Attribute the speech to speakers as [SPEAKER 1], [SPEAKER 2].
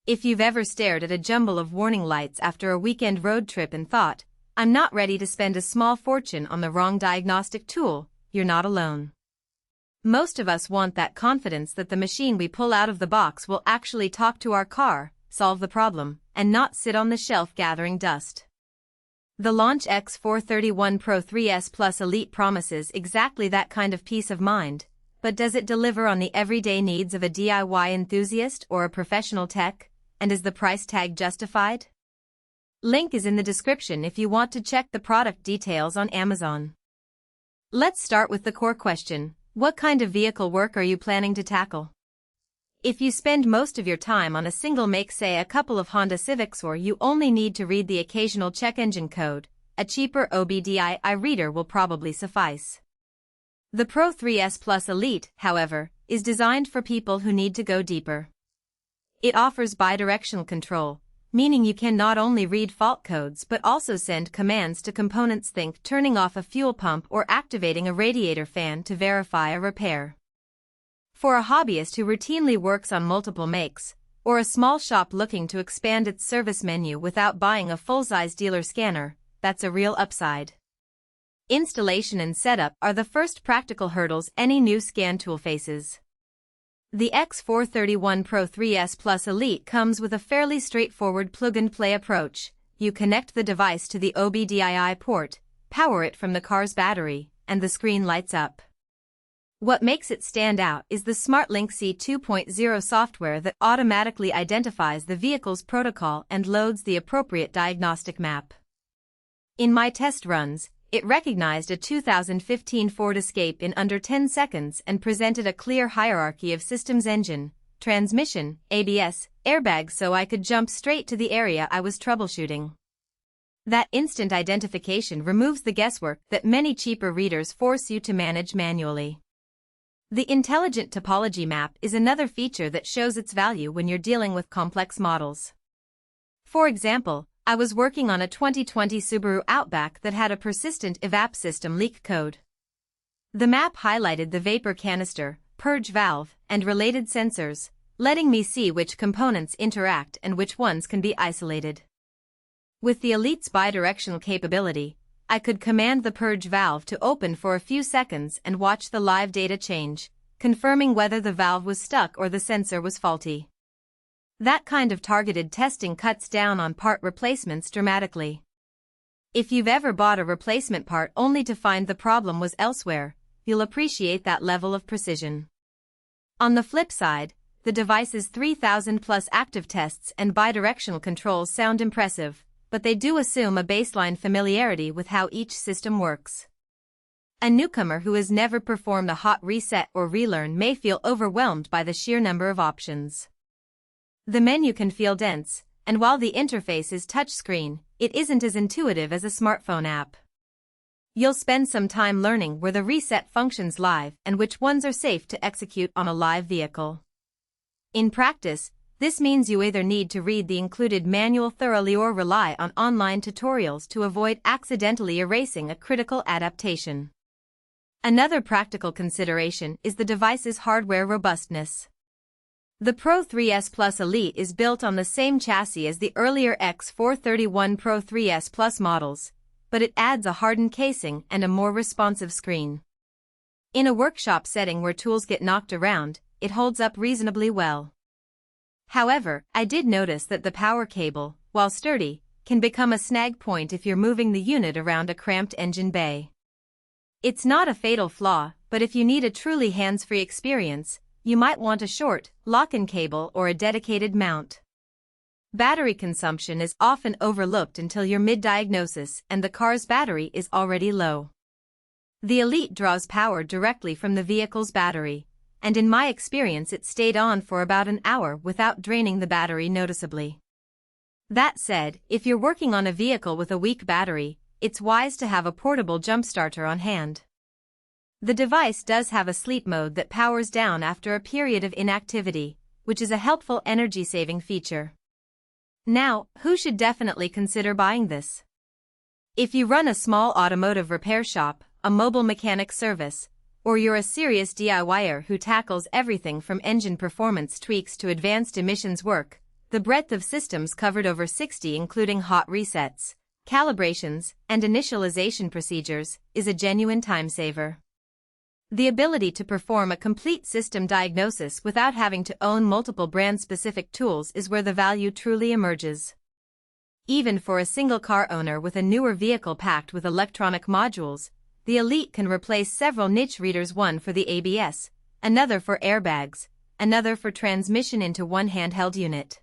[SPEAKER 1] If you've ever stared at a jumble of warning lights after a weekend road trip and thought, "I'm not ready to spend a small fortune on the wrong diagnostic tool," you're not alone. Most of us want that confidence that the machine we pull out of the box will actually talk to our car, solve the problem, and not sit on the shelf gathering dust. The launch X431 PRO3S Plus Elite promises exactly that kind of peace of mind, but does it deliver on the everyday needs of a DIY enthusiast or a professional tech, and is the price tag justified? Link is in the description if you want to check the product details on Amazon. Let's start with the core question: what kind of vehicle work are you planning to tackle? If you spend most of your time on a single make, say a couple of Honda Civics, or you only need to read the occasional check engine code, a cheaper OBDII reader will probably suffice. The PRO3S Plus Elite, however, is designed for people who need to go deeper. It offers bidirectional control, meaning you can not only read fault codes but also send commands to components, think turning off a fuel pump or activating a radiator fan to verify a repair. For a hobbyist who routinely works on multiple makes, or a small shop looking to expand its service menu without buying a full-size dealer scanner, that's a real upside. Installation and setup are the first practical hurdles any new scan tool faces. The X431 PRO3S Plus Elite comes with a fairly straightforward plug-and-play approach. You connect the device to the OBDII port, power it from the car's battery, and the screen lights up. What makes it stand out is the SmartLink C 2.0 software that automatically identifies the vehicle's protocol and loads the appropriate diagnostic map. In my test runs, it recognized a 2015 Ford Escape in under 10 seconds and presented a clear hierarchy of systems: engine, transmission, ABS, airbags, so I could jump straight to the area I was troubleshooting. That instant identification removes the guesswork that many cheaper readers force you to manage manually. The Intelligent Topology Map is another feature that shows its value when you're dealing with complex models. For example, I was working on a 2020 Subaru Outback that had a persistent evap system leak code. The map highlighted the vapor canister, purge valve, and related sensors, letting me see which components interact and which ones can be isolated. With the Elite's bidirectional capability, I could command the purge valve to open for a few seconds and watch the live data change, confirming whether the valve was stuck or the sensor was faulty. That kind of targeted testing cuts down on part replacements dramatically. If you've ever bought a replacement part only to find the problem was elsewhere, you'll appreciate that level of precision. On the flip side, the device's 3,000+ active tests and bidirectional controls sound impressive, but they do assume a baseline familiarity with how each system works. A newcomer who has never performed a hot reset or relearn may feel overwhelmed by the sheer number of options. The menu can feel dense, and while the interface is touchscreen, it isn't as intuitive as a smartphone app. You'll spend some time learning where the reset functions live and which ones are safe to execute on a live vehicle. In practice, this means you either need to read the included manual thoroughly or rely on online tutorials to avoid accidentally erasing a critical adaptation. Another practical consideration is the device's hardware robustness. The PRO3S Plus Elite is built on the same chassis as the earlier X431 PRO3S Plus models, but it adds a hardened casing and a more responsive screen. In a workshop setting where tools get knocked around, it holds up reasonably well. However, I did notice that the power cable, while sturdy, can become a snag point if you're moving the unit around a cramped engine bay. It's not a fatal flaw, but if you need a truly hands-free experience, you might want a short, lock-in cable or a dedicated mount. Battery consumption is often overlooked until you're mid-diagnosis and the car's battery is already low. The Elite draws power directly from the vehicle's battery, and in my experience it stayed on for about an hour without draining the battery noticeably. That said, if you're working on a vehicle with a weak battery, it's wise to have a portable jump starter on hand. The device does have a sleep mode that powers down after a period of inactivity, which is a helpful energy-saving feature. Now, who should definitely consider buying this? If you run a small automotive repair shop, a mobile mechanic service, or you're a serious DIYer who tackles everything from engine performance tweaks to advanced emissions work, The breadth of systems covered over 60, including hot resets, calibrations, and initialization procedures, is a genuine time saver. The ability to perform a complete system diagnosis without having to own multiple brand-specific tools is where the value truly emerges. Even for a single car owner with a newer vehicle packed with electronic modules, the Elite can replace several niche readers, one for the ABS, another for airbags, another for transmission, into one handheld unit.